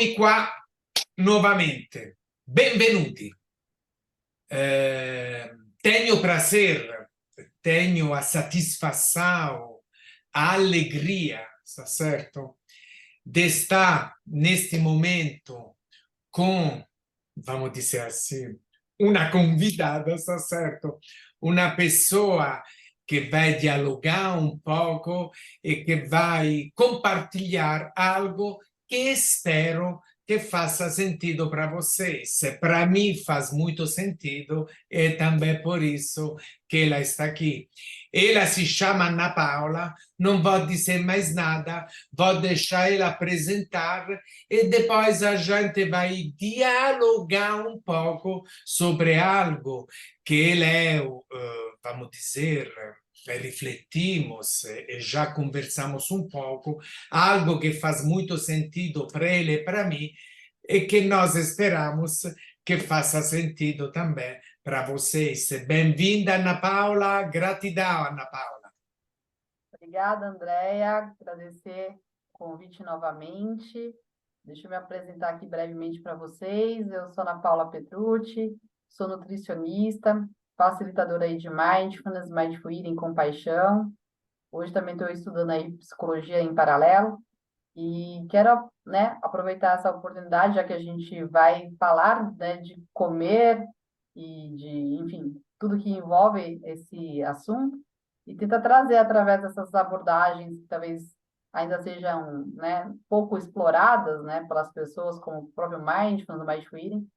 Eccomi qua nuovamente, benvenuti. Tenho prazer, tenho a satisfação, a alegria, está certo? De estar neste momento com, vamos dizer assim, uma convidada, está certo? Uma pessoa que vai dialogar um pouco e que vai compartilhar algo que espero que faça sentido para vocês. Para mim faz muito sentido e também por isso que ela está aqui. Ela se chama Ana Paula, não vou dizer mais nada, vou deixar ela apresentar e depois a gente vai dialogar um pouco sobre algo que ela é, vamos dizer, refletimos e já conversamos um pouco, algo que faz muito sentido para ele e para mim, e que nós esperamos que faça sentido também para vocês. Bem-vinda, Ana Paula. Gratidão, Ana Paula. Obrigada, Andréia. Agradecer o convite novamente. Deixa eu me apresentar aqui brevemente para vocês. Eu sou Ana Paula Petrucci, sou nutricionista, facilitadora aí de Mindfulness, Mindful Eating com Paixão. Hoje também estou estudando aí psicologia em paralelo e quero, né, aproveitar essa oportunidade, já que a gente vai falar, né, de comer e de, enfim, tudo que envolve esse assunto, e tentar trazer através dessas abordagens que talvez ainda sejam, né, pouco exploradas, né, pelas pessoas, como o próprio Mindfulness, o Mindful Eating,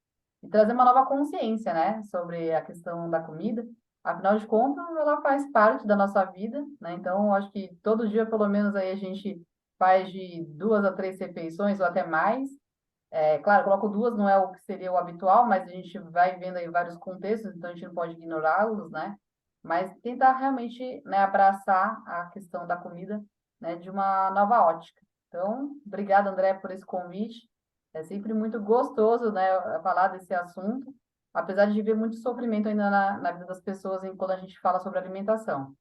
e trazer uma nova consciência, né, sobre a questão da comida. Afinal de contas, ela faz parte da nossa vida, né? Então, eu acho que todo dia, pelo menos, aí a gente faz de 2 a 3 refeições ou até mais. Claro, eu coloco duas, não é o que seria o habitual, mas a gente vai vendo aí vários contextos, então a gente não pode ignorá-los, né? Mas tentar realmente, né, abraçar a questão da comida, né, de uma nova ótica. Então, obrigada, André, por esse convite. É sempre muito gostoso, né, falar desse assunto, apesar de ver muito sofrimento ainda na vida das pessoas quando a gente fala sobre alimentação.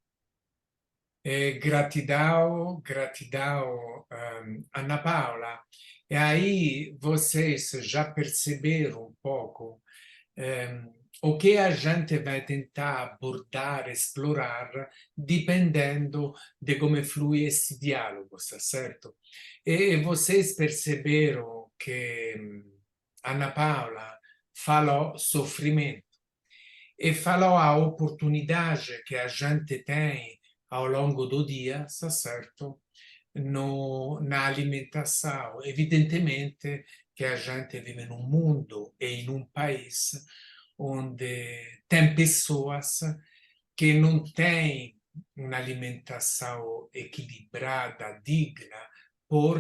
Gratidão, gratidão, Ana Paula. E aí vocês já perceberam um pouco o que a gente vai tentar abordar, explorar, dependendo de como flui esse diálogo, tá certo? E vocês perceberam que Ana Paula falou sofrimento e falou a oportunidade que a gente tem ao longo do dia, tá certo? No, na alimentação. Evidentemente que a gente vive num mundo e em um país onde tem pessoas que não têm uma alimentação equilibrada, digna, por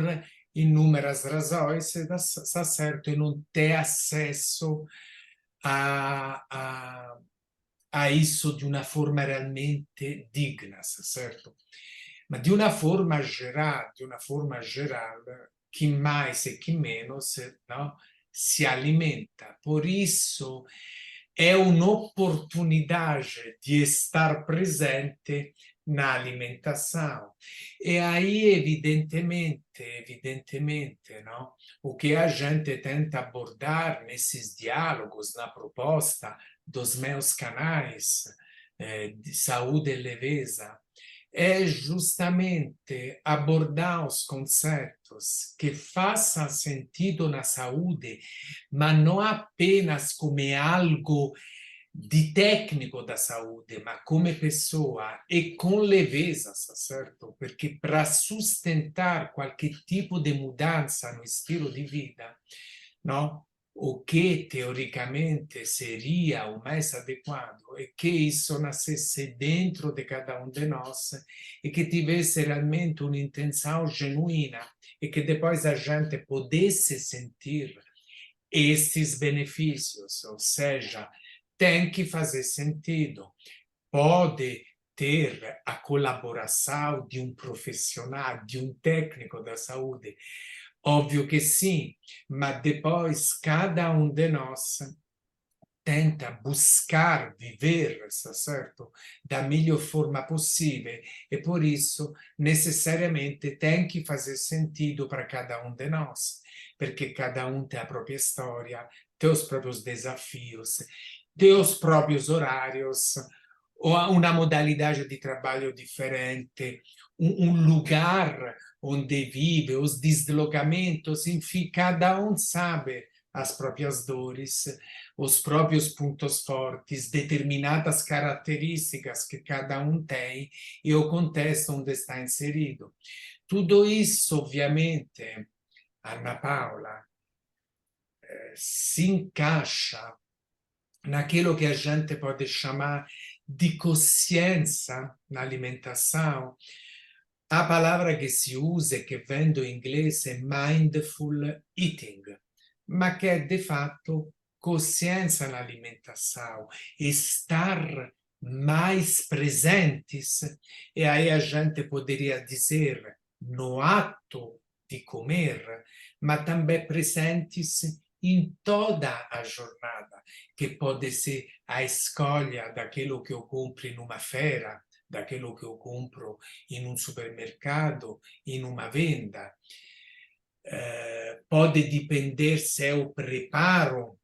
inúmeras razões, está certo, e não tem acesso a, a, a isso de uma forma realmente digna, está certo? Ma di una forma geral, chi mais e chi meno no, si alimenta. Por isso, é un'opportunidade de estar presente na alimentação. E aí, evidentemente, no? O que a gente tenta abordar nesses diálogos, na proposta dos meus canais de saúde e leveza, é justamente abordar os conceitos que façam sentido na saúde, mas não apenas como algo de técnico da saúde, mas como pessoa e com leveza, certo? Porque para sustentar qualquer tipo de mudança no estilo de vida, não? O que teoricamente seria o mais adequado é que isso nascesse dentro de cada um de nós e que tivesse realmente uma intenção genuína e que depois a gente pudesse sentir esses benefícios, ou seja, tem que fazer sentido, pode ter a colaboração de um profissional, de um técnico da saúde. Óbvio que sim, mas depois cada um de nós tenta buscar viver, está certo? Da melhor forma possível e por isso necessariamente tem que fazer sentido para cada um de nós. perché cada um tem a própria história, tem os próprios desafios, tem os próprios horários, uma modalidade de trabalho diferente, lugar onde vive, os deslocamentos, enfim, cada um sabe as próprias dores, os próprios pontos fortes, determinadas características que cada um tem e o contexto onde está inserido. Tudo isso, ovviamente, Anna Paula, si incaixa naquilo que a gente pode chamar de consciência na alimentação. A palavra que se usa e che vem do inglese è mindful eating, ma che è di fatto consciência na alimentação, estar mais presentes, e aí a gente poderia dizer no ato de comer, ma também presentes em toda a jornada, que pode ser a escolha daquilo que eu compro em uma feira, daquilo que eu compro in un supermercato, in una venda. Pode dipender se eu preparo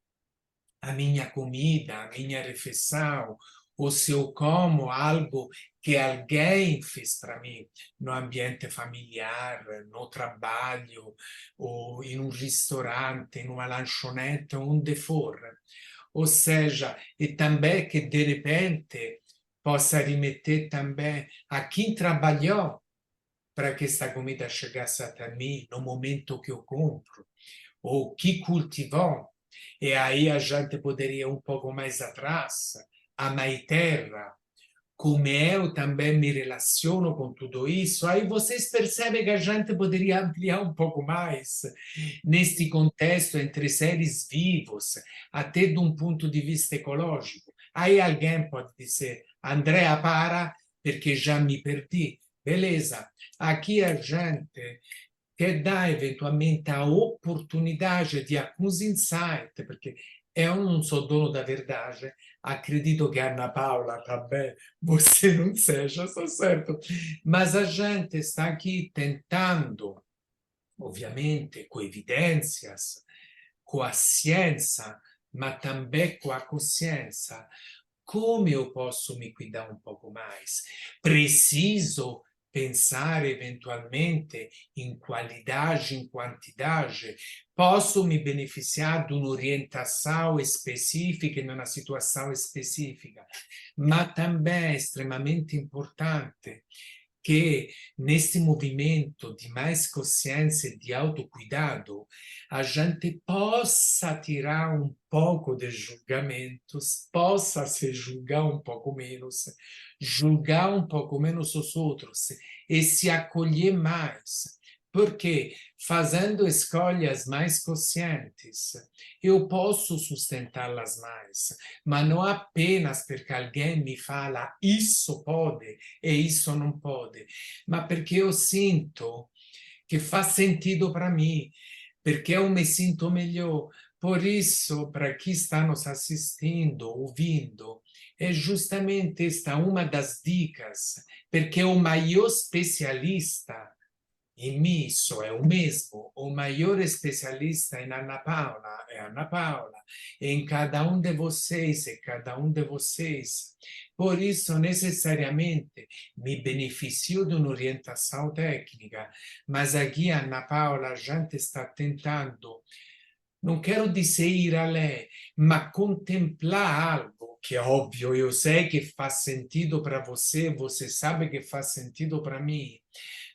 a minha comida, a minha refeição, ou se eu como algo que alguém fez para mim, no ambiente familiar, no trabalho, ou em um restaurante, in uma lanchonete, onde for. Ou seja, e também que de repente possa remeter também a quem trabalhou para que esta comida chegasse até mim no momento que eu compro, ou que cultivou, e aí a gente poderia ir um pouco mais atrás, a mãe terra, como eu também me relaciono com tudo isso, aí vocês percebem que a gente poderia ampliar um pouco mais neste contexto entre seres vivos, até de um ponto de vista ecológico. Aí alguém pode dizer, Andrea, para, perché já me perdi. Beleza, aqui a gente quer dar eventualmente a oportunidade de alguns insights, perché eu não sou dono da verdade, acredito que a Ana Paula também, você não seja, está certo? Mas a gente está aqui tentando, ovviamente, com evidências, com a ciência, mas também com a consciência. Como eu posso me cuidar um pouco mais? Preciso pensar eventualmente em qualidade, em quantidade? Posso me beneficiar de uma orientação específica, em uma situação específica? Mas também é extremamente importante che nesse movimento di mais consciência e de autocuidado, a gente possa tirar um pouco de julgamentos, possa se julgar um pouco menos, julgar um pouco menos os outros e se acolher mais. Porque fazendo escolhas mais conscientes, eu posso sustentá-las mais, mas não apenas porque alguém me fala isso pode e isso não pode, ma perché eu sinto che fa sentido para mim, perché eu me sinto melhor. Por isso, para quem está nos assistindo, ouvindo, é justamente esta uma das dicas, porque o maior especialista em mim sou eu mesmo, o maior especialista em Ana Paula é Ana Paula, em cada um de vocês é cada um de vocês. Por isso, necessariamente, me beneficio de uma orientação técnica, mas aqui, Ana Paula, a gente está tentando, não quero dizer ir além, mas contemplar algo que é óbvio, eu sei que faz sentido para você, você sabe que faz sentido para mim,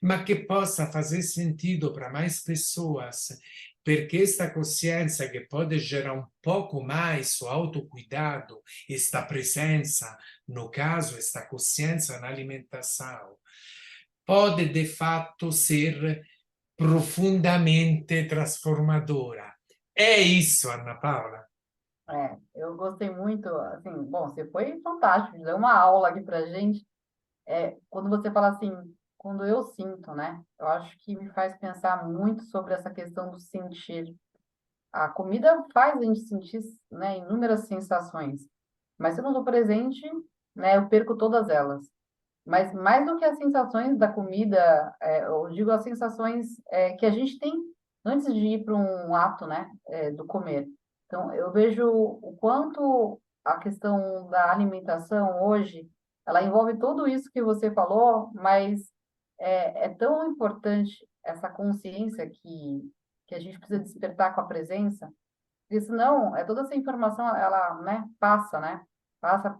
mas que possa fazer sentido para mais pessoas, perché esta consciência que pode gerar um pouco mais o autocuidado, esta presença, no caso, esta consciência na alimentação, pode de fato ser profundamente transformadora. É isso, Ana Paula. Eu gostei muito, assim, bom, você foi fantástico, deu uma aula aqui pra gente. Quando você fala assim, quando eu sinto, né? Eu acho que me faz pensar muito sobre essa questão do sentir. A comida faz a gente sentir, né, inúmeras sensações, mas se eu não estou presente, né, eu perco todas elas. Mas mais do que as sensações da comida, eu digo as sensações que a gente tem antes de ir para um ato, né, do comer. Então, eu vejo o quanto a questão da alimentação hoje, ela envolve tudo isso que você falou, mas é tão importante essa consciência que a gente precisa despertar com a presença, porque senão, toda essa informação, ela, né, passa, né? Passa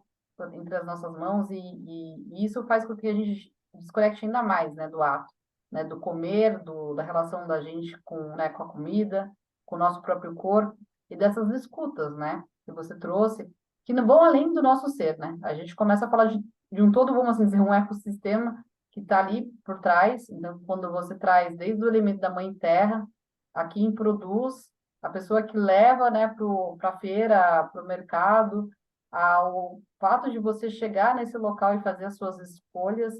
entre as nossas mãos e isso faz com que a gente desconecte ainda mais, né, do ato, né, do comer, da relação da gente com, né, com a comida, com o nosso próprio corpo e dessas escutas, né, que você trouxe, que não vão além do nosso ser, né? A gente começa a falar de um todo, vamos assim dizer, um ecossistema que está ali por trás. Então, quando você traz desde o elemento da mãe terra, a quem produz, a pessoa que leva, né, para a feira, para o mercado, ao fato de você chegar nesse local e fazer as suas escolhas,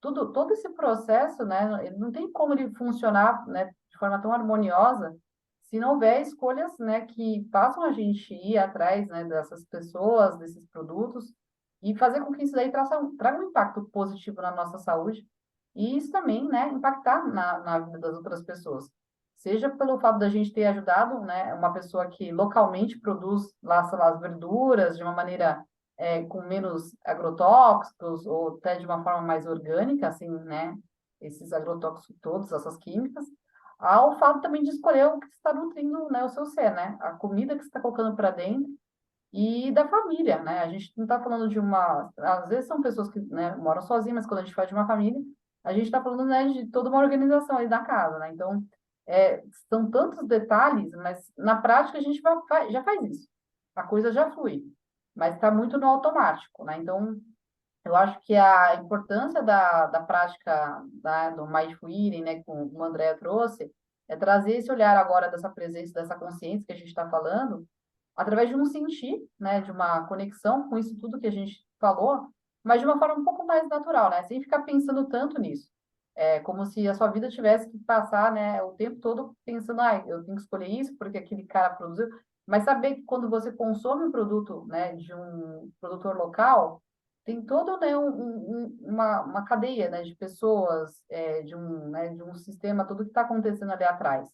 todo esse processo, né, ele não tem como ele funcionar, né, de forma tão harmoniosa se não houver escolhas, né, que façam a gente ir atrás, né, dessas pessoas, desses produtos e fazer com que isso daí traga um impacto positivo na nossa saúde e isso também, né, impactar na vida das outras pessoas. Seja pelo fato da gente ter ajudado, né, uma pessoa que localmente produz lá, sei lá, as verduras de uma maneira com menos agrotóxicos ou até de uma forma mais orgânica, assim, né, esses agrotóxicos todos, essas químicas, ao fato também de escolher o que está nutrindo, né, o seu ser, né, a comida que você está colocando para dentro e da família, né? A gente não está falando de uma. Às vezes são pessoas que, né, moram sozinhas, mas quando a gente fala de uma família, a gente está falando, né, de toda uma organização aí da casa, né? Então, são tantos detalhes, mas na prática a gente já faz isso. A coisa já flui, mas está muito no automático, né? Então, eu acho que a importância da prática do Mindful Eating, né, como o André trouxe, é trazer esse olhar agora dessa presença, dessa consciência que a gente está falando, através de um sentir, né, de uma conexão com isso tudo que a gente falou, mas de uma forma um pouco mais natural, né, sem ficar pensando tanto nisso. É como se a sua vida tivesse que passar, né, o tempo todo pensando, ah, eu tenho que escolher isso porque aquele cara produziu, mas saber que quando você consome um produto, né, de um produtor local, tem todo, né, uma cadeia, né, de pessoas, de um sistema, tudo que está acontecendo ali atrás.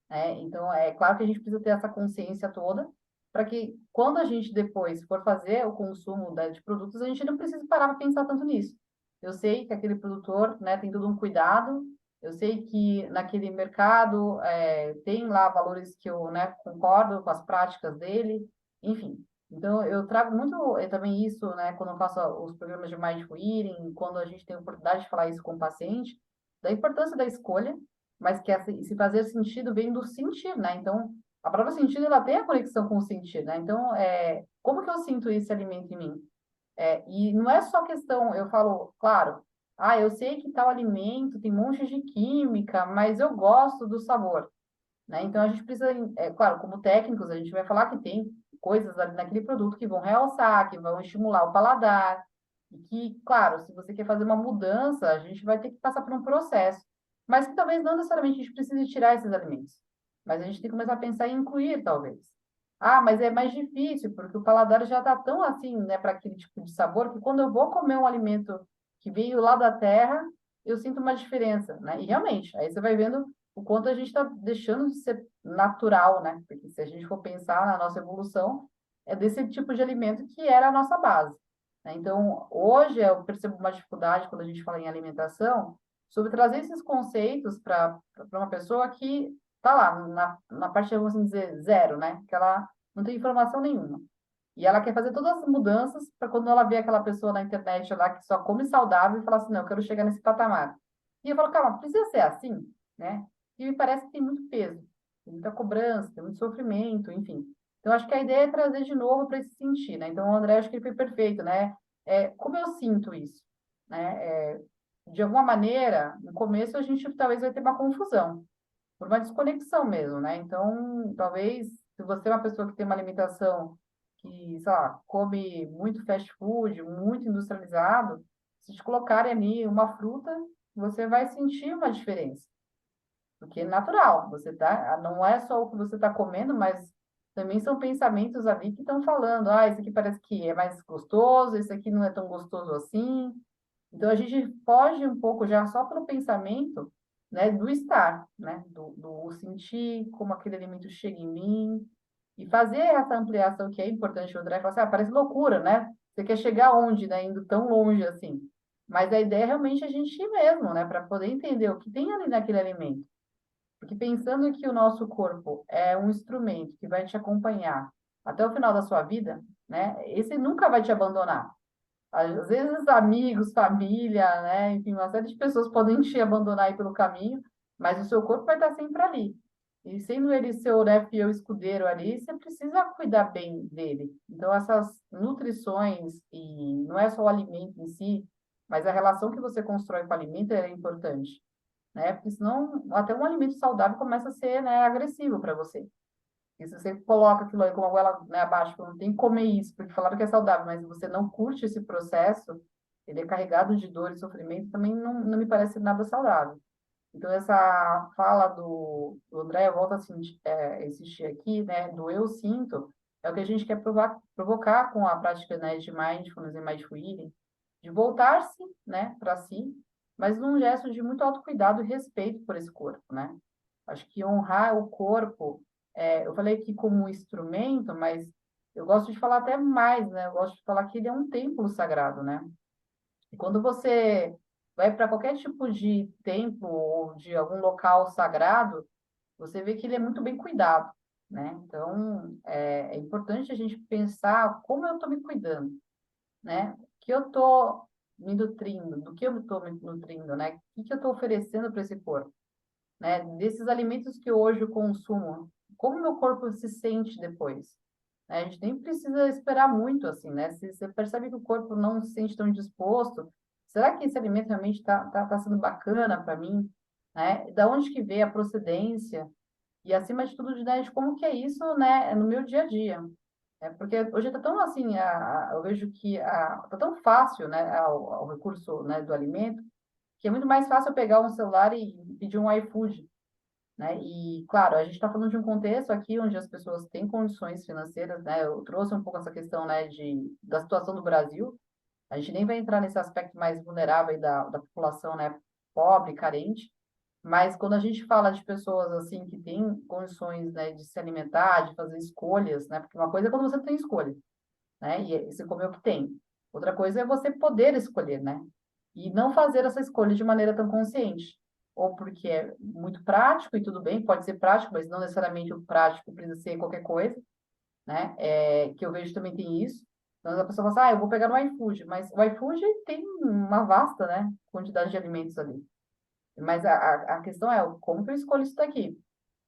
Né? Então, é claro que a gente precisa ter essa consciência toda, para que quando a gente depois for fazer o consumo, né, de produtos, a gente não precise parar para pensar tanto nisso. Eu sei que aquele produtor, né, tem todo um cuidado, eu sei que naquele mercado tem lá valores que eu, né, concordo com as práticas dele, enfim. Então, eu trago muito também isso, né, quando eu faço os programas de Mindful Eating, quando a gente tem a oportunidade de falar isso com o paciente, da importância da escolha, mas que se fazer sentido vem do sentir, né? Então, a palavra sentido, ela tem a conexão com o sentir, né? Então, como que eu sinto esse alimento em mim? E não é só questão, eu falo, claro, eu sei que tal alimento tem um monte de química, mas eu gosto do sabor. Né? Então, a gente precisa, claro, como técnicos, a gente vai falar que tem coisas ali naquele produto que vão realçar, que vão estimular o paladar, e que, claro, se você quer fazer uma mudança, a gente vai ter que passar por um processo, mas que talvez não necessariamente a gente precise tirar esses alimentos, mas a gente tem que começar a pensar em incluir, talvez. Ah, mas é mais difícil, porque o paladar já está tão assim, né, para aquele tipo de sabor, que quando eu vou comer um alimento que veio lá da terra, eu sinto uma diferença, né? E realmente, aí você vai vendo o quanto a gente está deixando de ser natural, né? Porque se a gente for pensar na nossa evolução, é desse tipo de alimento que era a nossa base. Né? Então, hoje eu percebo uma dificuldade quando a gente fala em alimentação, sobre trazer esses conceitos para uma pessoa que está lá, na parte, vamos assim dizer, zero, né? Que ela não tem informação nenhuma. E ela quer fazer todas as mudanças para quando ela vê aquela pessoa na internet lá que só come saudável e fala assim, não, eu quero chegar nesse patamar. E eu falo, calma, precisa ser assim, né? E me parece que tem muito peso, tem muita cobrança, tem muito sofrimento, enfim. Então, acho que a ideia é trazer de novo para esse sentir, né? Então, o André, acho que ele foi perfeito, né? Como eu sinto isso, né? De alguma maneira, no começo a gente talvez vai ter uma confusão, por uma desconexão mesmo, né? Então, talvez, se você é uma pessoa que tem uma alimentação que, sei lá, come muito fast food, muito industrializado, se te colocarem ali uma fruta, você vai sentir uma diferença. Porque é natural, não é só o que você está comendo, mas também são pensamentos ali que estão falando, esse aqui parece que é mais gostoso, esse aqui não é tão gostoso assim. Então a gente foge um pouco já só pelo pensamento, né, do estar, né, do sentir como aquele alimento chega em mim, e fazer essa ampliação que é importante. O André fala assim, ah, parece loucura, né? Você quer chegar onde, né, indo tão longe assim? Mas a ideia é realmente a gente ir mesmo, né, para poder entender o que tem ali naquele alimento. Porque pensando que o nosso corpo é um instrumento que vai te acompanhar até o final da sua vida, né, esse nunca vai te abandonar. Às vezes, amigos, família, né? Enfim, uma série de pessoas podem te abandonar aí pelo caminho, mas o seu corpo vai estar sempre ali. E sendo ele seu, né, fiel escudeiro ali, você precisa cuidar bem dele. Então, essas nutrições, e não é só o alimento em si, mas a relação que você constrói com o alimento é importante, né? Porque senão, até um alimento saudável começa a ser, né, agressivo para você. E se você coloca aquilo aí como a goela, né, abaixo, não tem que comer isso, porque falaram que é saudável, mas você não curte esse processo, ele é carregado de dor e sofrimento, também não me parece nada saudável. Então, essa fala do André, eu volto a insistir aqui, né, do eu sinto, é o que a gente quer provocar com a prática, né, de mindfulness e mindful eating, de voltar-se, né, para si, mas num gesto de muito autocuidado e respeito por esse corpo, né? Acho que honrar o corpo, eu falei aqui como um instrumento, mas eu gosto de falar até mais, né? Eu gosto de falar que ele é um templo sagrado, né? E quando você vai para qualquer tipo de templo ou de algum local sagrado, você vê que ele é muito bem cuidado, né? Então, é importante a gente pensar como eu estou me cuidando, né? Que eu estou me nutrindo, do que eu estou me nutrindo, né? O que eu estou oferecendo para esse corpo, né? Desses alimentos que hoje eu consumo, como meu corpo se sente depois, né? A gente nem precisa esperar muito, assim, né? Se você percebe que o corpo não se sente tão disposto, será que esse alimento realmente tá sendo bacana para mim, né? Da onde que veio a procedência? E, acima de tudo, né, de como que é isso, né, no meu dia a dia. É porque hoje está tão assim, eu vejo que está tão fácil, né, ao recurso, né, do alimento, que é muito mais fácil eu pegar um celular e pedir um iFood, né? E, claro, a gente está falando de um contexto aqui onde as pessoas têm condições financeiras, né? Eu trouxe um pouco essa questão, né, da situação do Brasil. A gente nem vai entrar nesse aspecto mais vulnerável aí da população, né, pobre, carente, mas quando a gente fala de pessoas assim que têm condições, né, de se alimentar, de fazer escolhas, né? Porque uma coisa é quando você tem escolha, né? E você comer o que tem. Outra coisa é você poder escolher, né? E não fazer essa escolha de maneira tão consciente. Ou porque é muito prático e tudo bem, pode ser prático, mas não necessariamente o prático precisa ser qualquer coisa, né? Que eu vejo também tem isso. Então a pessoa fala assim, ah, eu vou pegar no iFood, mas o iFood tem uma vasta, né, quantidade de alimentos ali. Mas a questão é como que eu escolho isso daqui,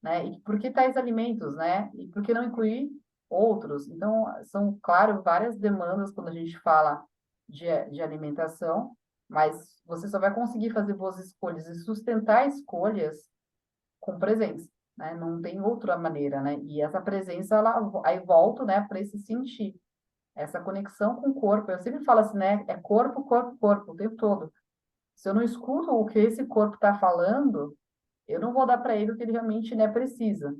né? E por que tais alimentos, né? E por que não incluir outros? Então, são, claro, várias demandas quando a gente fala de alimentação, mas você só vai conseguir fazer boas escolhas e sustentar escolhas com presença, né? Não tem outra maneira, né? E essa presença, ela, aí volto, né, para esse sentir, essa conexão com o corpo. Eu sempre falo assim, né? É corpo, corpo, corpo, o tempo todo. Se eu não escuto o que esse corpo está falando, eu não vou dar para ele o que ele realmente, né, precisa.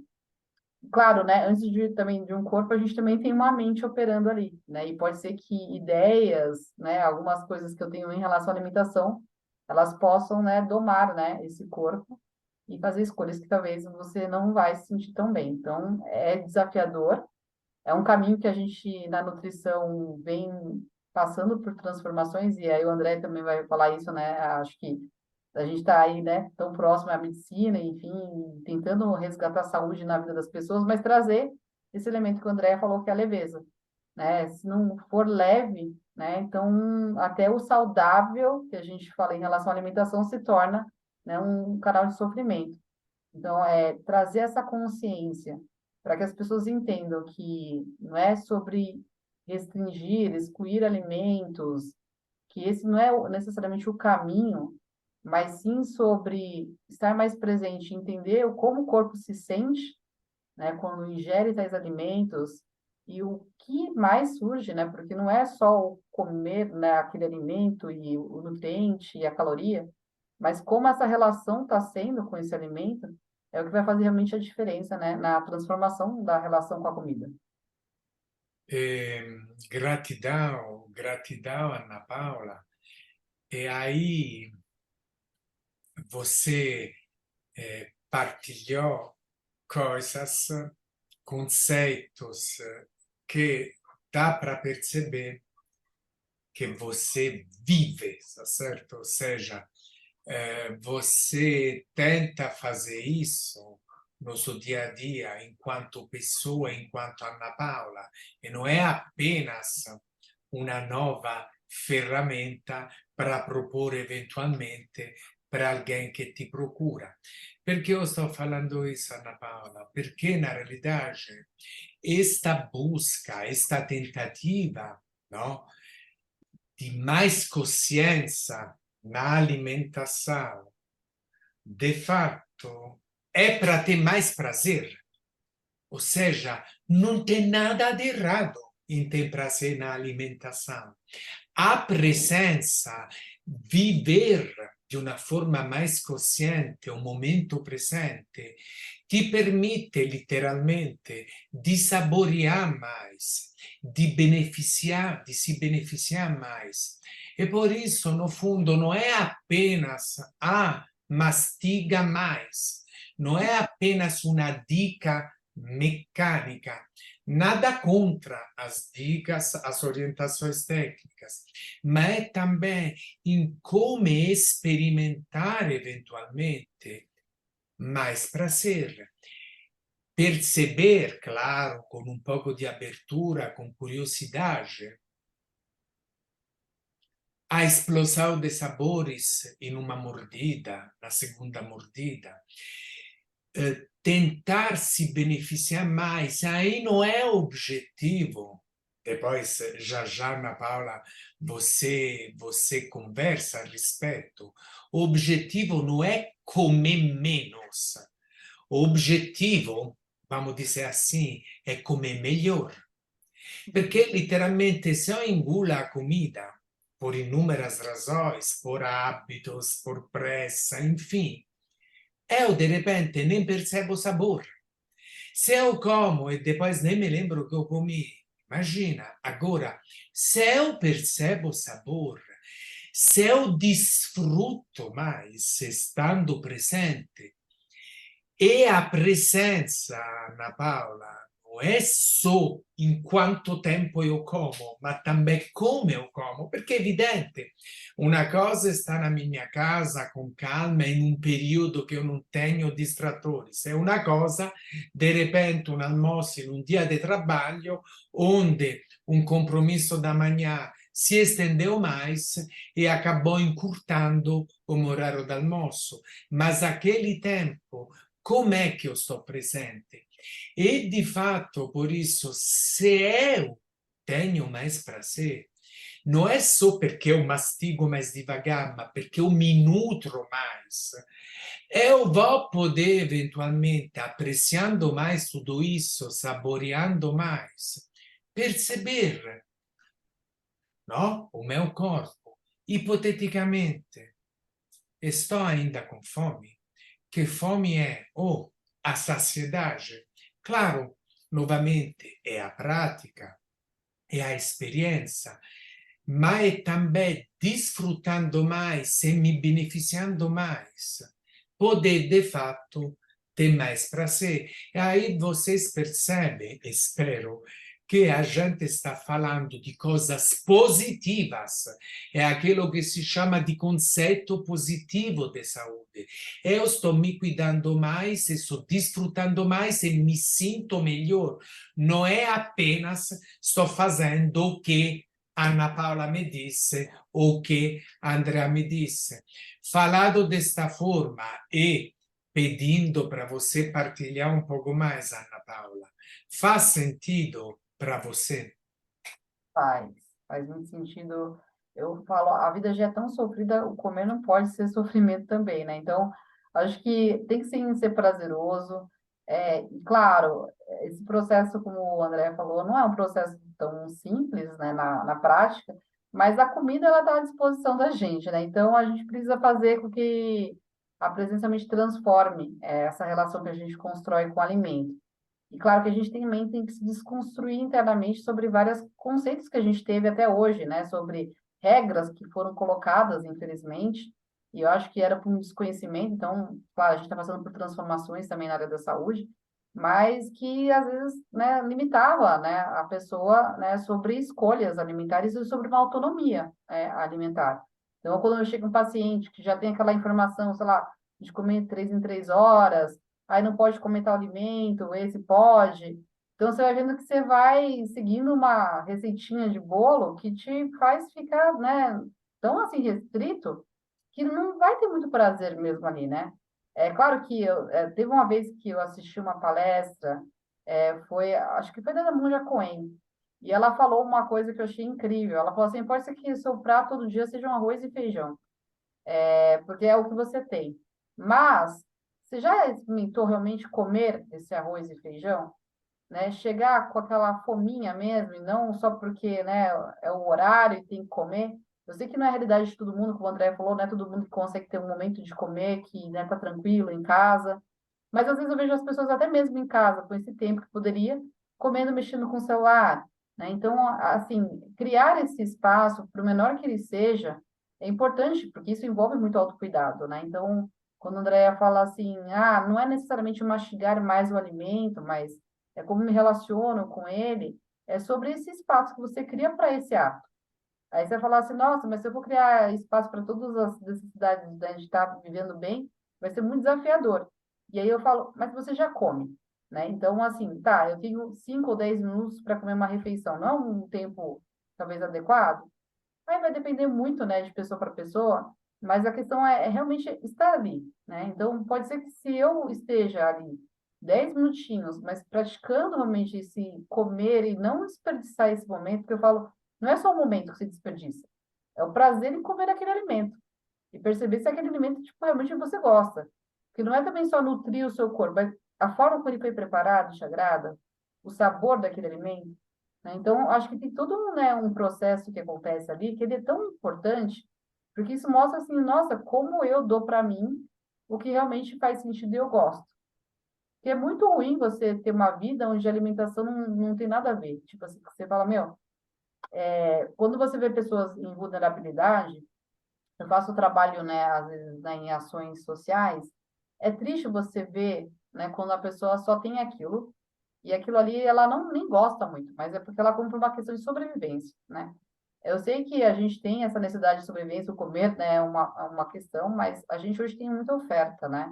Claro, né, antes de também de um corpo, a gente também tem uma mente operando ali, né? E pode ser que ideias, né, algumas coisas que eu tenho em relação à alimentação, elas possam, né, domar, né, esse corpo e fazer escolhas que talvez você não vai se sentir tão bem. Então, é desafiador, é um caminho que a gente na nutrição vem passando por transformações, e aí o André também vai falar isso, né? Acho que a gente está aí, né, tão próximo à medicina, enfim, tentando resgatar a saúde na vida das pessoas, mas trazer esse elemento que o André falou, que é a leveza, né? Se não for leve, né, então até o saudável que a gente fala em relação à alimentação se torna, né, um canal de sofrimento. Então, trazer essa consciência para que as pessoas entendam que não é sobre restringir, excluir alimentos, que esse não é necessariamente o caminho, mas sim sobre estar mais presente, entender como o corpo se sente, né, quando ingere tais alimentos e o que mais surge, né, porque não é só o comer, né, aquele alimento e o nutriente e a caloria, mas como essa relação está sendo com esse alimento é o que vai fazer realmente a diferença, né, na transformação da relação com a comida. Gratidão, gratidão, Ana Paula. E aí você partilhou coisas, conceitos que dá para perceber que você vive, tá certo? Ou seja, você tenta fazer isso no seu dia a dia, enquanto pessoa, enquanto Ana Paula, e não é apenas uma nova ferramenta para propor eventualmente para alguém que ti procura. Perché io sto falando isso, Ana Paula? Perché na realidade esta busca, esta tentativa, no, de mais consciência na alimentação, de fato, é para ter mais prazer. Ou seja, não tem nada de errado em ter prazer na alimentação. A presença, viver de uma forma mais consciente o momento presente, ti permite literalmente di saborear mais, di se beneficiar mais. E por isso, no fundo, não é apenas mastiga mais, não é apenas uma dica mecânica. Nada contra as dicas, as orientações técnicas, mas também em como experimentar eventualmente mais prazer. Perceber, claro, com um pouco de abertura, com curiosidade, a explosão de sabores em uma mordida, na segunda mordida. Tentar se beneficiar mais, aí não é objetivo. Depois, já já, Ana Paula, você conversa a respeito. O objetivo não é comer menos. O objetivo, vamos dizer assim, é comer melhor. Perché letteralmente se eu engulo a comida, por inúmeras razões, por hábitos, por pressa, enfim, eu de repente nem percebo o sabor. Se eu como e depois nem me lembro que eu comi, imagina, agora, se eu percebo o sabor, se eu desfruto mais estando presente, e a presença, Ana Paula, não é só em quanto tempo eu como, ma também come eu como, perché è evidente, una cosa è stare na minha casa com calma in un periodo che io non tenho distrattori, se una cosa, de repente, un almoço in un dia di trabalho, onde un compromesso da manhã si estendeu mais e acabou encurtando o meu horário de almoço. Mas aquele tempo, como é que eu estou presente? E, de fato, por isso, se eu tenho mais prazer, não é só porque eu mastigo mais devagar, mas porque eu me nutro mais. Eu vou poder, eventualmente, apreciando mais tudo isso, saboreando mais, perceber, no? O meu corpo. Ipoteticamente, estou ainda com fome? Que fome é? Ou a saciedade? Claro, novamente, é a prática, é a experiência, mas é também desfrutando mais e me beneficiando mais, poder, de fato, ter mais prazer. E aí vocês percebem, espero, que a gente está falando de coisas positivas, é aquilo que se chama de conceito positivo de saúde. Eu estou me cuidando mais, estou desfrutando mais e me sinto melhor. Não é apenas estou fazendo o que Ana Paula me disse ou que Andrea me disse. Falado desta forma e pedindo para você partilhar um pouco mais, Ana Paula, faz sentido para você? Faz, faz muito sentido. Eu falo, a vida já é tão sofrida, o comer não pode ser sofrimento também, né? Então, acho que tem que sim ser prazeroso. E claro, esse processo, como o André falou, não é um processo tão simples, né, na prática, mas a comida, ela está à disposição da gente, né? Então, a gente precisa fazer com que a presença mente transforme, essa relação que a gente constrói com o alimento. E claro que a gente também tem que se desconstruir internamente sobre vários conceitos que a gente teve até hoje, né? Sobre regras que foram colocadas, infelizmente, e eu acho que era por um desconhecimento, então, claro, a gente está passando por transformações também na área da saúde, mas que às vezes, né, limitava, né, a pessoa, né, sobre escolhas alimentares e sobre uma autonomia, alimentar. Então, quando eu chego um paciente que já tem aquela informação, sei lá, de comer 3 em 3 horas, aí não pode comer tal alimento, esse pode. Então, você vai vendo que você vai seguindo uma receitinha de bolo que te faz ficar, né, tão assim restrito que não vai ter muito prazer mesmo ali, né? É claro que teve uma vez que eu assisti uma palestra, acho que foi da Monja Coen, e ela falou uma coisa que eu achei incrível. Ela falou assim: pode ser que seu prato todo dia seja um arroz e feijão, porque é o que você tem. Mas você já experimentou realmente comer esse arroz e feijão? Né? Chegar com aquela fominha mesmo, e não só porque, né, é o horário e tem que comer. Eu sei que não é a realidade de todo mundo, como o André falou, não é todo mundo que consegue ter um momento de comer, que, né, tá tranquilo em casa. Mas às vezes eu vejo as pessoas até mesmo em casa, com esse tempo que poderia, comendo, mexendo com o celular, né? Então, assim, criar esse espaço, para o menor que ele seja, é importante, porque isso envolve muito autocuidado, né? Então, quando a Andrea fala assim, não é necessariamente mastigar mais o alimento, mas é como me relaciono com ele, é sobre esse espaço que você cria para esse ato. Aí você vai falar assim, nossa, mas se eu vou criar espaço para todas as necessidades da gente estar vivendo bem, vai ser muito desafiador. E aí eu falo, mas você já come, né? Então, assim, tá, eu tenho 5 ou 10 minutos para comer uma refeição, não é um tempo talvez adequado? Aí vai depender muito, né, de pessoa para pessoa, mas a questão é realmente estar ali, né? Então, pode ser que se eu esteja ali 10 minutinhos, mas praticando realmente esse comer e não desperdiçar esse momento, porque eu falo, não é só o momento que se desperdiça, é o prazer em comer aquele alimento e perceber se aquele alimento, tipo, realmente você gosta. Porque não é também só nutrir o seu corpo, mas a forma como ele foi preparado te agrada, o sabor daquele alimento, né? Então, acho que tem todo um, né, um processo que acontece ali que ele é tão importante, porque isso mostra assim, nossa, como eu dou para mim o que realmente faz sentido e eu gosto. Porque é muito ruim você ter uma vida onde a alimentação não tem nada a ver. Tipo assim, você fala, meu, quando você vê pessoas em vulnerabilidade, eu faço trabalho, né, às vezes, né, em ações sociais, é triste você ver, né, quando a pessoa só tem aquilo, e aquilo ali ela não nem gosta muito, mas é porque ela come por uma questão de sobrevivência, né? Eu sei que a gente tem essa necessidade de sobrevivência, o comer, né, é uma questão, mas a gente hoje tem muita oferta, né?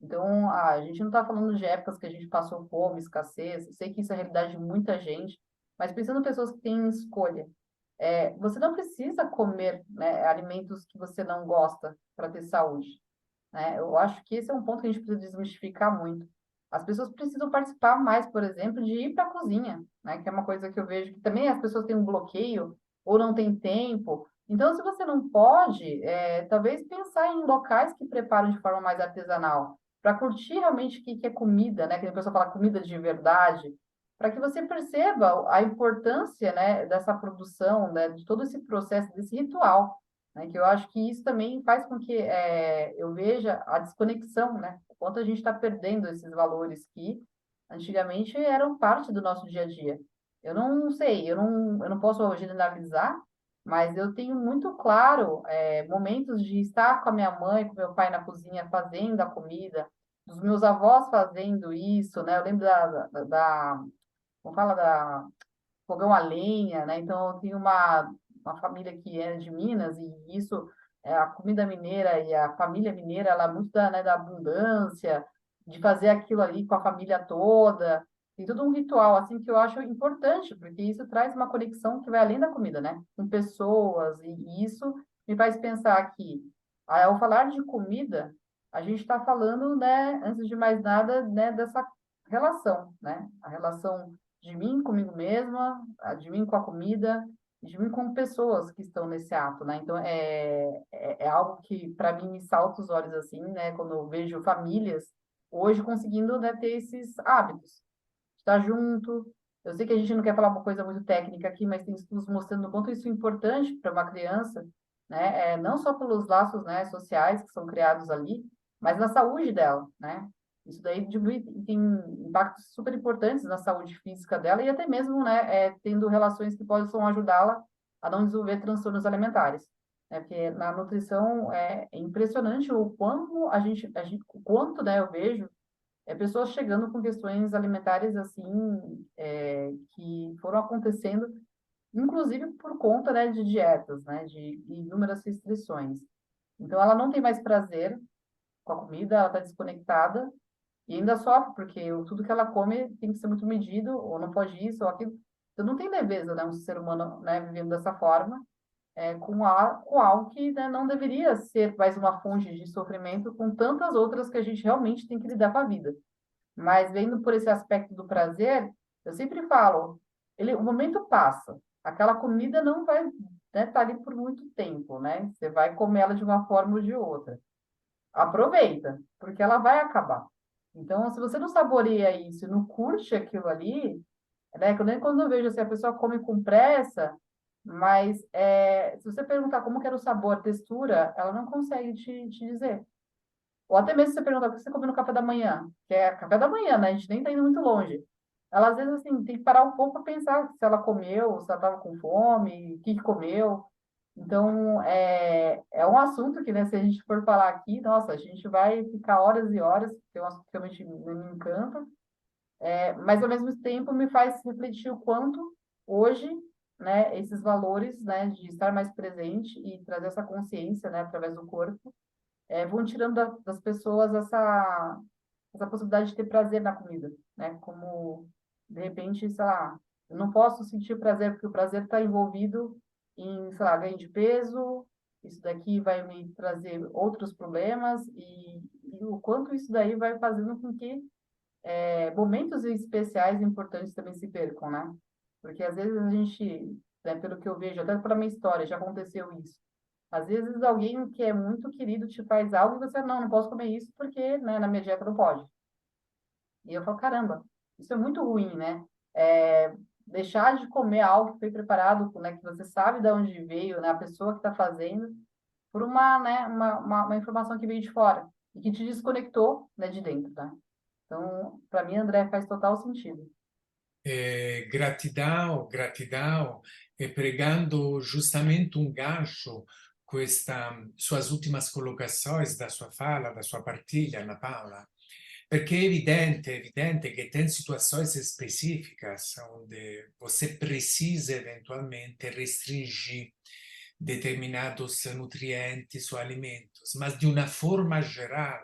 Então, a gente não está falando de épocas que a gente passou fome, escassez, eu sei que isso é a realidade de muita gente, mas pensando em pessoas que têm escolha, você não precisa comer, né, alimentos que você não gosta para ter saúde, né? Eu acho que esse é um ponto que a gente precisa desmistificar muito. As pessoas precisam participar mais, por exemplo, de ir para a cozinha, né? Que é uma coisa que eu vejo que também as pessoas têm um bloqueio ou não têm tempo. Então, se você não pode, talvez pensar em locais que preparam de forma mais artesanal, para curtir realmente o que é comida, né? Que a pessoa fala comida de verdade, para que você perceba a importância, né, dessa produção, né, de todo esse processo, desse ritual, né, que eu acho que isso também faz com que eu veja a desconexão, né, o quanto a gente está perdendo esses valores que antigamente eram parte do nosso dia a dia. Eu não sei, eu não posso generalizar, mas eu tenho muito claro momentos de estar com a minha mãe, com meu pai na cozinha fazendo a comida, dos meus avós fazendo isso, né? Eu lembro como fala, da fogão a lenha, né? Então, eu tenho uma família que é de Minas e isso, a comida mineira e a família mineira, ela é muito da abundância, de fazer aquilo ali com a família toda. Tem todo um ritual, assim, que eu acho importante, porque isso traz uma conexão que vai além da comida, né? Com pessoas, e isso me faz pensar que, ao falar de comida, a gente está falando, né, antes de mais nada, né, dessa relação, né? A relação de mim comigo mesma, de mim com a comida, de mim com pessoas que estão nesse ato, né? Então, é algo que, para mim, me salta os olhos, assim, né? Quando eu vejo famílias hoje conseguindo, né, ter esses hábitos. Estar junto. Eu sei que a gente não quer falar uma coisa muito técnica aqui, mas tem estudos mostrando o quanto isso é importante para uma criança, né? Não só pelos laços, né, sociais que são criados ali, mas na saúde dela, né? Isso daí tem impactos super importantes na saúde física dela e até mesmo, né, tendo relações que possam ajudá-la a não desenvolver transtornos alimentares. né? Porque na nutrição é impressionante o quanto o quanto, né, eu vejo pessoas chegando com questões alimentares assim, que foram acontecendo, inclusive por conta, né, de dietas, né, de inúmeras restrições. Então, ela não tem mais prazer com a comida, ela está desconectada e ainda sofre, porque tudo que ela come tem que ser muito medido, ou não pode isso, ou aquilo. Então, não tem leveza, né, um ser humano, né, vivendo dessa forma, com algo que, né, não deveria ser mais uma fonte de sofrimento, com tantas outras que a gente realmente tem que lidar com a vida. Mas vendo por esse aspecto do prazer, eu sempre falo, o momento passa, aquela comida não vai, né, estar ali por muito tempo, né? Você vai comer ela de uma forma ou de outra. Aproveita, porque ela vai acabar. Então, se você não saboreia isso, não curte aquilo ali, né? Quando eu vejo assim, a pessoa come com pressa, mas se você perguntar como que era o sabor, a textura, ela não consegue te dizer. Ou até mesmo se você perguntar o que você comeu no café da manhã, que é café da manhã, né? A gente nem tá indo muito longe. Ela, às vezes, assim, tem que parar um pouco para pensar se ela comeu, se ela estava com fome, o que que comeu. Então, é um assunto que, né, se a gente for falar aqui, nossa, a gente vai ficar horas e horas, porque é um assunto que realmente me encanta, mas, ao mesmo tempo, me faz refletir o quanto hoje, né, esses valores, né, de estar mais presente e trazer essa consciência, né, através do corpo, vão tirando das pessoas essa possibilidade de ter prazer na comida, né? Como, de repente, sei lá, eu não posso sentir prazer porque o prazer está envolvido em, sei lá, ganho de peso, isso daqui vai me trazer outros problemas e o quanto isso daí vai fazendo com que momentos especiais e importantes também se percam, né? Porque às vezes a gente, né, pelo que eu vejo, até para minha história, já aconteceu isso. Às vezes alguém que é muito querido te faz algo e você, não posso comer isso porque, né, na minha dieta não pode. E eu falo, caramba, isso é muito ruim, né? Deixar de comer algo que foi preparado, né, que você sabe de onde veio, né, a pessoa que está fazendo, por né, uma informação que veio de fora e que te desconectou, né, de dentro, tá? Então, para mim, André, faz total sentido. Gratidão, gratidão, e pregando justamente um gancho com estas suas últimas colocações da sua fala, da sua partilha, Ana Paula, perché è evidente che tem situações específicas onde você precisa eventualmente restringir determinados nutrientes ou alimentos, mas de uma forma geral,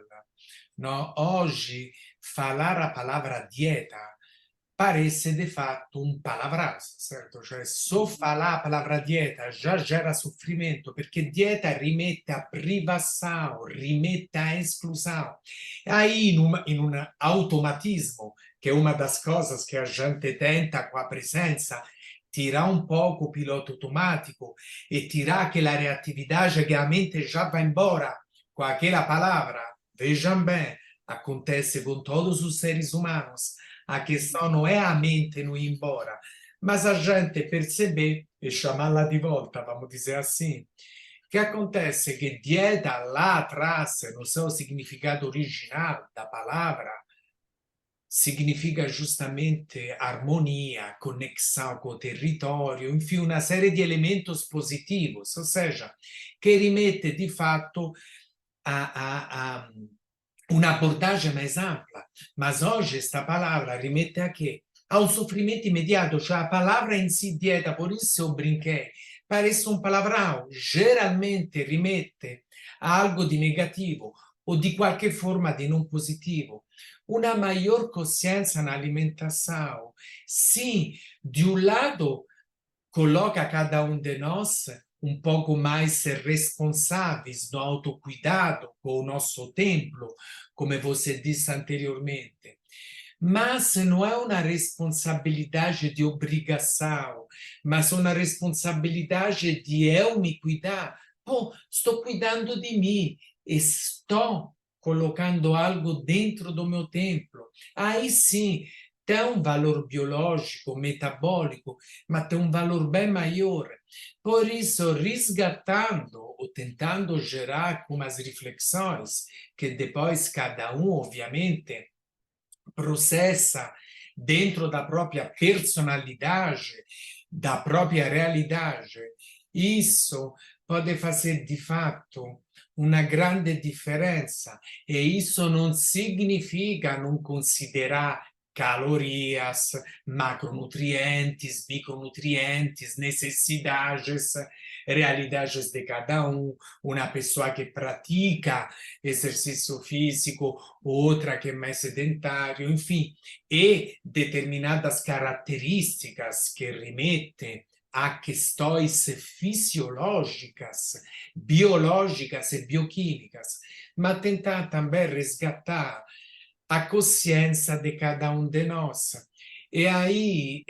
no? Oggi falar a palavra dieta parece de fato um palavraço, certo? Cioè, só falar a palavra dieta já gera sofrimento, perché dieta rimette a privação, rimette a exclusão. Aí, in un automatismo, che è una das coisas che a gente tenta com a presença, tirar um pouco o piloto automático e tirar aquela reatividade que a mente já vai embora com aquela palavra. Vejam bem, acontece com todos os seres humanos. A questão não é a mente não ir embora, mas a gente perceber e chamá-la de volta, vamos dizer assim. O que acontece é que dieta lá atrás, no seu significado original da palavra, significa justamente harmonia, conexão com o território, enfim, uma série de elementos positivos, ou seja, que rimette di fatto a uma abordagem mais ampla. Mas hoje esta palavra remete a quê? Ao sofrimento imediato, cioè a palavra em si dieta, por isso eu brinquei, parece um palavrão, geralmente rimette a algo de negativo ou de qualquer forma de não positivo. Uma maior consciência na alimentação, sim, de um lado, coloca cada um de nós um pouco mais responsáveis no autocuidado com o nosso templo, como você disse anteriormente. Mas não é uma responsabilidade de obrigação, mas uma responsabilidade de eu me cuidar. Pô, estou cuidando de mim, estou colocando algo dentro do meu templo. Aí sim, tem um valor biológico, metabólico, mas tem um valor bem maior. Por isso, resgatando ou tentando gerar umas reflexões que depois cada um, obviamente, processa dentro da própria personalidade, da própria realidade. Isso pode fazer de fato uma grande diferença. E isso não significa não considerar calorias, macronutrientes, micronutrientes, necessidades, realidades de cada um. Uma pessoa que pratica exercício físico, outra que é mais sedentário, enfim, e determinadas características que remetem a questões fisiológicas, biológicas e bioquímicas, mas tentar também resgatar a consciência de cada um de nós. E aí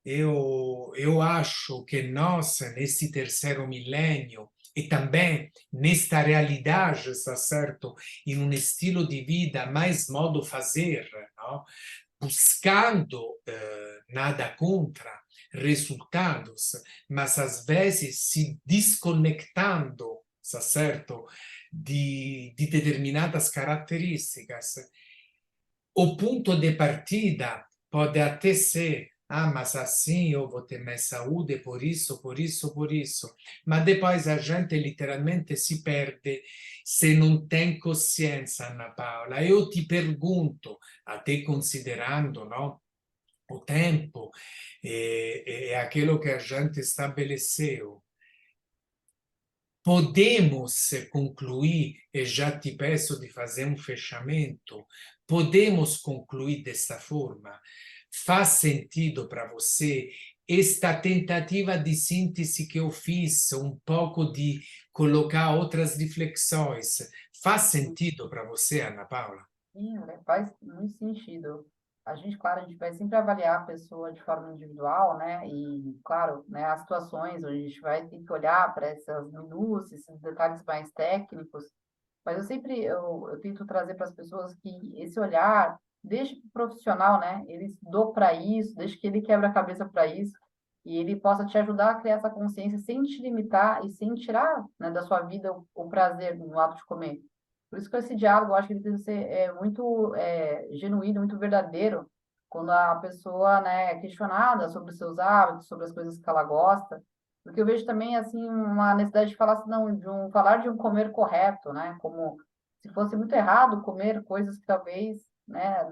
eu acho que nós, nesse terceiro milênio, e também nesta realidade, está certo, em um estilo de vida mais modo fazer, não? Buscando nada contra resultados, mas às vezes se desconectando, está certo, de determinadas características. O ponto de partida pode até ser, ah, mas assim eu vou ter mais saúde por isso, por isso, por isso. Mas depois a gente literalmente se perde se não tem consciência, Ana Paula. Eu te pergunto, até considerando, não, o tempo e aquilo que a gente estabeleceu, podemos concluir, e já te peço de fazer um fechamento, podemos concluir desta forma? Faz sentido para você esta tentativa de síntese que eu fiz, um pouco de colocar outras reflexões? Faz sentido para você, Ana Paula? Sim, né, faz muito sentido. A gente, claro, a gente vai sempre avaliar a pessoa de forma individual, né? E, claro, né, as situações onde a gente vai ter que olhar para essas minúcias, esses detalhes mais técnicos. Mas eu tento trazer para as pessoas que esse olhar, deixe o profissional, né? Ele estudou para isso, deixe que ele quebra a cabeça para isso, e ele possa te ajudar a criar essa consciência sem te limitar e sem tirar, né, da sua vida o prazer no ato de comer. Por isso que esse diálogo, eu acho que ele precisa ser muito genuíno, muito verdadeiro, quando a pessoa, né, é questionada sobre os seus hábitos, sobre as coisas que ela gosta, porque eu vejo também, assim, uma necessidade de falar, assim, não, falar de um comer correto, né, como se fosse muito errado comer coisas que talvez, né,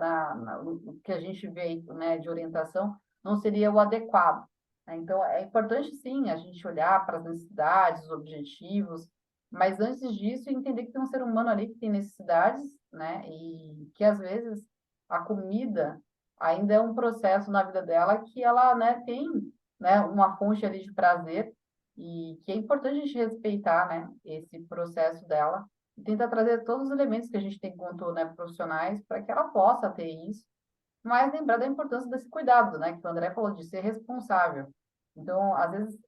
no que a gente vê, né, de orientação, não seria o adequado, né? Então, é importante, sim, a gente olhar para as necessidades, os objetivos, mas antes disso, entender que tem um ser humano ali que tem necessidades, né? E que às vezes a comida ainda é um processo na vida dela que ela, né, tem, né, uma fonte ali de prazer e que é importante a gente respeitar, né, esse processo dela e tentar trazer todos os elementos que a gente tem enquanto, né, profissionais para que ela possa ter isso, mas lembrar da importância desse cuidado, né, que o André falou de ser responsável. Então, às vezes,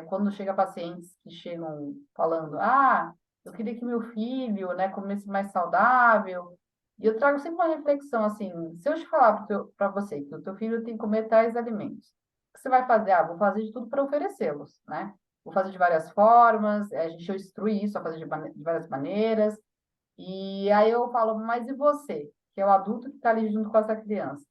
quando chega pacientes que chegam falando, ah, eu queria que meu filho, né, comesse mais saudável, e eu trago sempre uma reflexão assim, se eu te falar para você que o teu filho tem que comer tais alimentos, o que você vai fazer? Ah, vou fazer de tudo para oferecê-los, né? Vou fazer de várias formas, a gente instrui isso a fazer de várias maneiras, e aí eu falo, mas e você, que é o adulto que está ali junto com essa criança?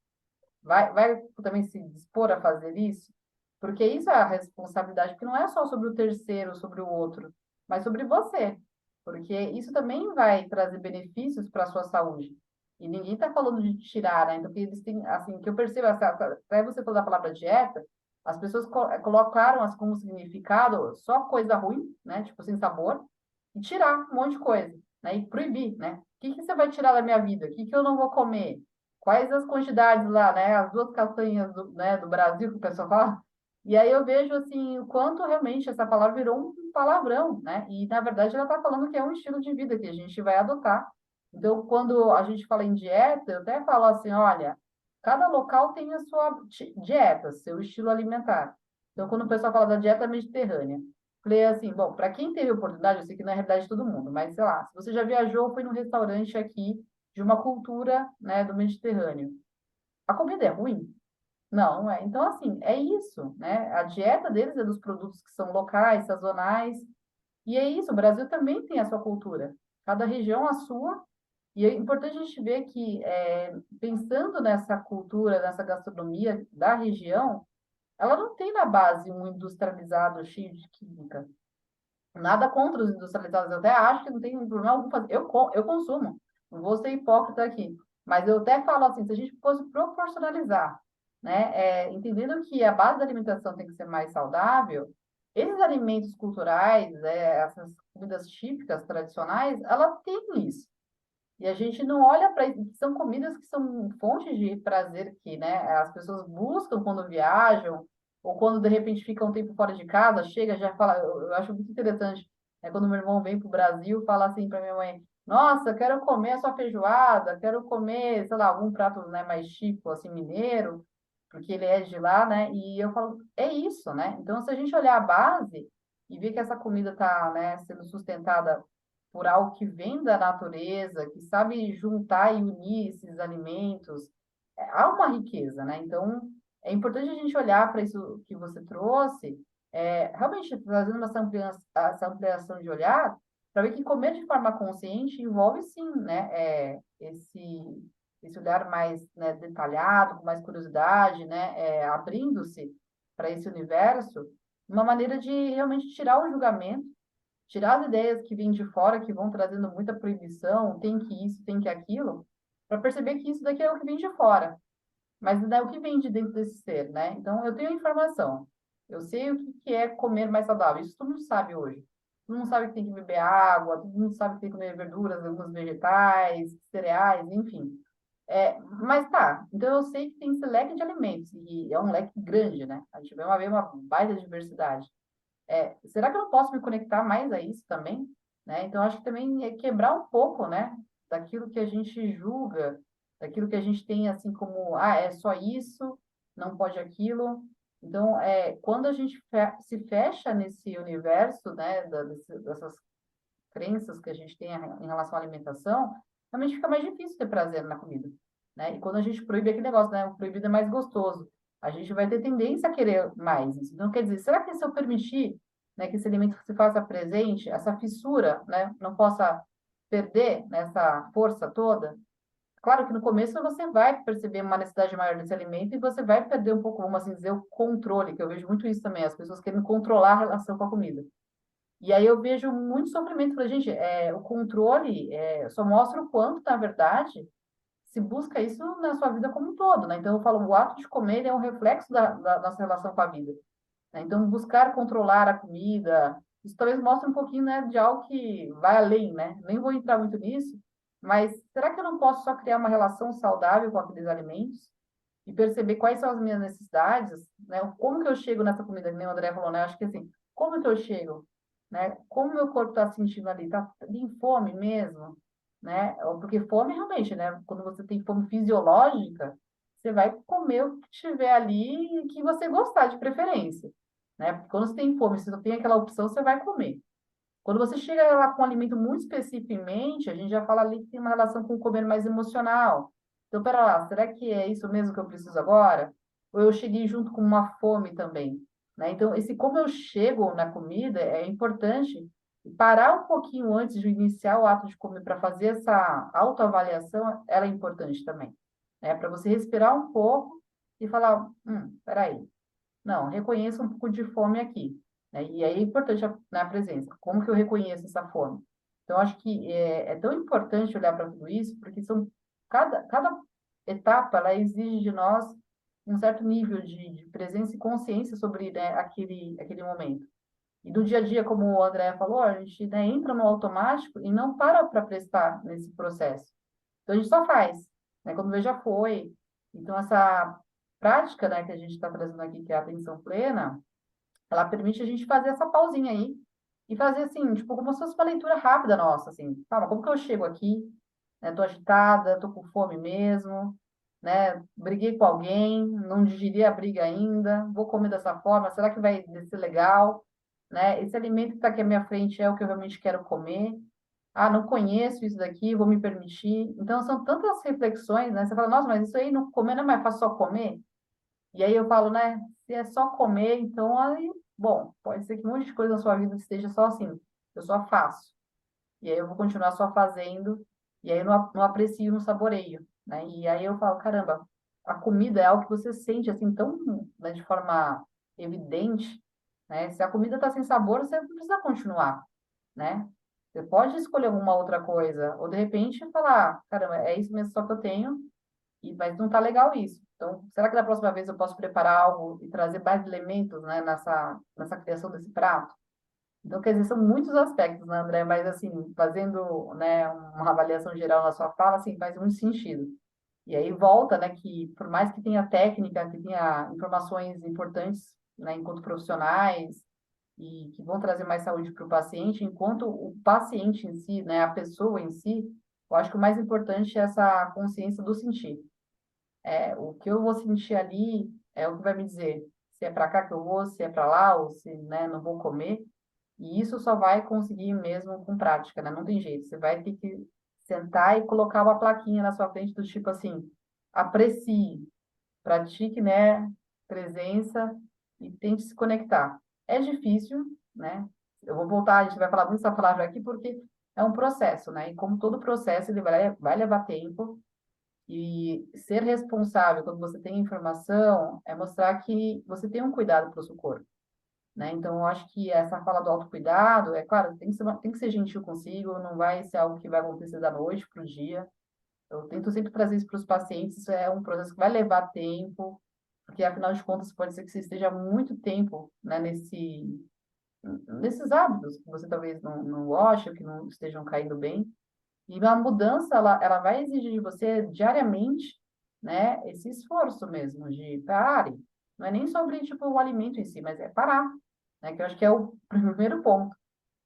Vai também se dispor a fazer isso? Porque isso é a responsabilidade, porque não é só sobre o terceiro, sobre o outro, mas sobre você. Porque isso também vai trazer benefícios para a sua saúde. E ninguém está falando de tirar, né? Então, porque eles têm, assim, que eu percebo, até você falou da palavra dieta, as pessoas colocaram assim, como significado só coisa ruim, né? Tipo, sem sabor, e tirar um monte de coisa, né? E proibir, né? O que que você vai tirar da minha vida? O que que eu não vou comer? Quais as quantidades lá, né? As duas castanhas do, né, do Brasil que o pessoal fala. E aí eu vejo assim o quanto realmente essa palavra virou um palavrão, né? E na verdade ela está falando que é um estilo de vida que a gente vai adotar. Então, quando a gente fala em dieta, eu até falo assim, olha, cada local tem a sua dieta, seu estilo alimentar. Então, quando o pessoal fala da dieta mediterrânea, falei assim, bom, para quem teve oportunidade, eu sei que não é a realidade de todo mundo, mas sei lá, se você já viajou, foi num restaurante aqui de uma cultura, né, do Mediterrâneo. A comida é ruim? Não, é. Então, assim, é isso, né? A dieta deles é dos produtos que são locais, sazonais, e é isso. O Brasil também tem a sua cultura, cada região a sua, e é importante a gente ver que, pensando nessa cultura, nessa gastronomia da região, ela não tem na base um industrializado cheio de química. Nada contra os industrializados, eu até acho que não tem problema algum fazer. Eu consumo, não vou ser hipócrita aqui, mas eu até falo assim, se a gente fosse proporcionalizar, né, entendendo que a base da alimentação tem que ser mais saudável, esses alimentos culturais, essas comidas típicas, tradicionais, ela tem isso. E a gente não olha para isso, são comidas que são fontes de prazer que, né, as pessoas buscam quando viajam, ou quando de repente ficam um tempo fora de casa, chega, já fala, eu acho muito interessante, quando meu irmão vem para o Brasil, fala assim para minha mãe, nossa, quero comer a sua feijoada, quero comer, sei lá, algum prato, né, mais típico, assim, mineiro, porque ele é de lá, né, e eu falo, é isso, né, então se a gente olhar a base e ver que essa comida está, né, sendo sustentada por algo que vem da natureza, que sabe juntar e unir esses alimentos, há uma riqueza, né? Então, é importante a gente olhar para isso que você trouxe, realmente fazendo essa ampliação de olhar, para ver que comer de forma consciente envolve, sim, né? Esse olhar mais, né, detalhado, com mais curiosidade, né? Abrindo-se para esse universo, uma maneira de realmente tirar o julgamento, tirar as ideias que vêm de fora, que vão trazendo muita proibição, tem que isso, tem que aquilo, para perceber que isso daqui é o que vem de fora, mas é o que vem de dentro desse ser, né? Então, eu tenho informação, eu sei o que é comer mais saudável, isso todo mundo sabe hoje. Todo mundo sabe que tem que beber água, todo mundo sabe que tem que comer verduras, alguns vegetais, cereais, enfim. Mas tá, então eu sei que tem esse leque de alimentos, e é um leque grande, né? A gente vai ver uma baita diversidade. Será que eu não posso me conectar mais a isso também? Né? Então, acho que também é quebrar um pouco, né, daquilo que a gente julga, daquilo que a gente tem assim como, é só isso, não pode aquilo. Então, quando a gente se fecha nesse universo, né, dessas crenças que a gente tem em relação à alimentação, realmente fica mais difícil ter prazer na comida, né? E quando a gente proíbe aquele negócio, né, o proibido é mais gostoso, a gente vai ter tendência a querer mais isso. Então, quer dizer, será que se eu permitir, né, que esse alimento se faça presente, essa fissura, né, não possa perder nessa força toda? Claro que no começo você vai perceber uma necessidade maior desse alimento e você vai perder um pouco, vamos assim dizer, o controle, que eu vejo muito isso também, as pessoas querendo controlar a relação com a comida. E aí eu vejo muito sofrimento. Falei, gente, o controle só mostra o quanto, na verdade, se busca isso na sua vida como um todo, né? Então, eu falo, o ato de comer ele é um reflexo da nossa relação com a vida, né? Então, buscar controlar a comida, isso talvez mostre um pouquinho, né, de algo que vai além, né? Nem vou entrar muito nisso, mas será que eu não posso só criar uma relação saudável com aqueles alimentos e perceber quais são as minhas necessidades, né? Como que eu chego nessa comida, que nem o André falou, né? Acho que assim, como que eu chego, né? Como meu corpo está sentindo ali? Tá em fome mesmo, né? Porque fome realmente, né? Quando você tem fome fisiológica, você vai comer o que tiver ali e que você gostar de preferência, né? Porque quando você tem fome, você só tem aquela opção, você vai comer. Quando você chega lá com um alimento muito especificamente, a gente já fala ali que tem uma relação com o comer mais emocional. Então, pera lá, será que é isso mesmo que eu preciso agora? Ou eu cheguei junto com uma fome também, né? Então, esse como eu chego na comida é importante parar um pouquinho antes de iniciar o ato de comer para fazer essa autoavaliação, ela é importante também, né? Para você respirar um pouco e falar, peraí, não, reconheça um pouco de fome aqui, né? E aí é importante a presença. Como que eu reconheço essa fome? Então, acho que é tão importante olhar para tudo isso, porque cada etapa, ela exige de nós um certo nível de presença e consciência sobre, né, aquele momento. E do dia a dia, como o André falou, a gente, né, entra no automático e não para prestar nesse processo. Então, a gente só faz, né? Quando vê, já foi. Então, essa prática, né, que a gente está trazendo aqui, que é a atenção plena, ela permite a gente fazer essa pausinha aí e fazer, assim, tipo, como se fosse uma leitura rápida nossa, assim. Tá, mas como que eu chego aqui? Né? Tô agitada, tô com fome mesmo, né? Briguei com alguém, não digeri a briga ainda, vou comer dessa forma, será que vai ser legal? Né? Esse alimento que está aqui à minha frente é o que eu realmente quero comer? Não conheço isso daqui, vou me permitir. Então, são tantas reflexões, né? Você fala, nossa, mas isso aí não comer não é mais fácil só comer? E aí eu falo, né? Se é só comer, então, aí, bom, pode ser que um monte de coisa na sua vida esteja só assim. Eu só faço. E aí eu vou continuar só fazendo. E aí eu não aprecio, não saboreio, né? E aí eu falo, caramba, a comida é algo que você sente, assim, tão, né, de forma evidente, né? Se a comida está sem sabor, você não precisa continuar, né? Você pode escolher alguma outra coisa, ou de repente falar, caramba, é isso mesmo só que eu tenho, mas não tá legal isso. Então, será que da próxima vez eu posso preparar algo e trazer mais elementos, né, nessa criação desse prato? Então, quer dizer, são muitos aspectos, né, André? Mas, assim, fazendo, né, uma avaliação geral na sua fala, assim, faz muito sentido. E aí volta, né, que por mais que tenha técnica, que tenha informações importantes, né, enquanto profissionais, e que vão trazer mais saúde para o paciente, enquanto o paciente em si, né, a pessoa em si, eu acho que o mais importante é essa consciência do sentir. O que eu vou sentir ali é o que vai me dizer se é para cá que eu vou, se é para lá, ou se, né, não vou comer. E isso só vai conseguir mesmo com prática, né? Não tem jeito. Você vai ter que sentar e colocar uma plaquinha na sua frente do tipo assim, aprecie, pratique, né, presença e tente se conectar. É difícil, né? Eu vou voltar, a gente vai falar muito essa palavra aqui porque é um processo, né? E como todo processo, ele vai levar tempo. E ser responsável quando você tem informação é mostrar que você tem um cuidado para o seu corpo, né? Então, eu acho que essa fala do autocuidado, é claro, tem que ser gentil consigo, não vai ser algo que vai acontecer da noite para o dia. Eu tento sempre trazer isso para os pacientes, isso é um processo que vai levar tempo, porque afinal de contas pode ser que você esteja muito tempo, né, nesses hábitos que você talvez não goste, ou que não estejam caindo bem. E a mudança, ela vai exigir de você diariamente, né, esse esforço mesmo de pare. Não é nem sobre, tipo, o alimento em si, mas é parar, né, que eu acho que é o primeiro ponto.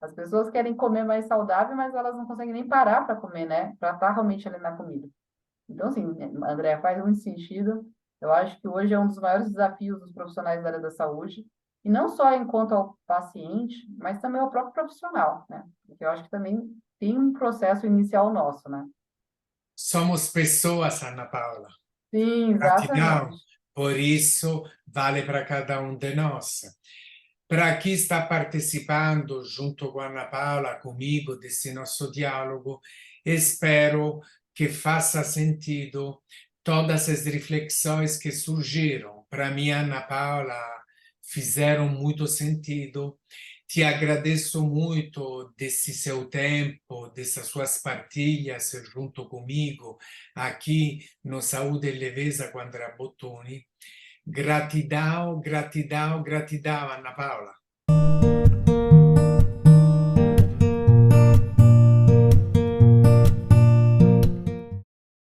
As pessoas querem comer mais saudável, mas elas não conseguem nem parar para comer, né, para estar realmente ali na comida. Então, assim, André, faz muito sentido. Eu acho que hoje é um dos maiores desafios dos profissionais da área da saúde, e não só enquanto ao paciente, mas também ao próprio profissional, né? Porque eu acho que também tem um processo inicial nosso, né? Somos pessoas, Ana Paula. Sim, Gratidão. exatamente. Por isso, vale para cada um de nós. Para quem está participando junto com a Ana Paula, comigo, desse nosso diálogo, espero que faça sentido todas as reflexões que surgiram. Para mim, Ana Paula, fizeram muito sentido. Te agradeço muito desse seu tempo, dessas suas partilhas junto comigo, aqui no Saúde e Leveza com Andrea Bottoni. Gratidão, gratidão, gratidão, Ana Paula.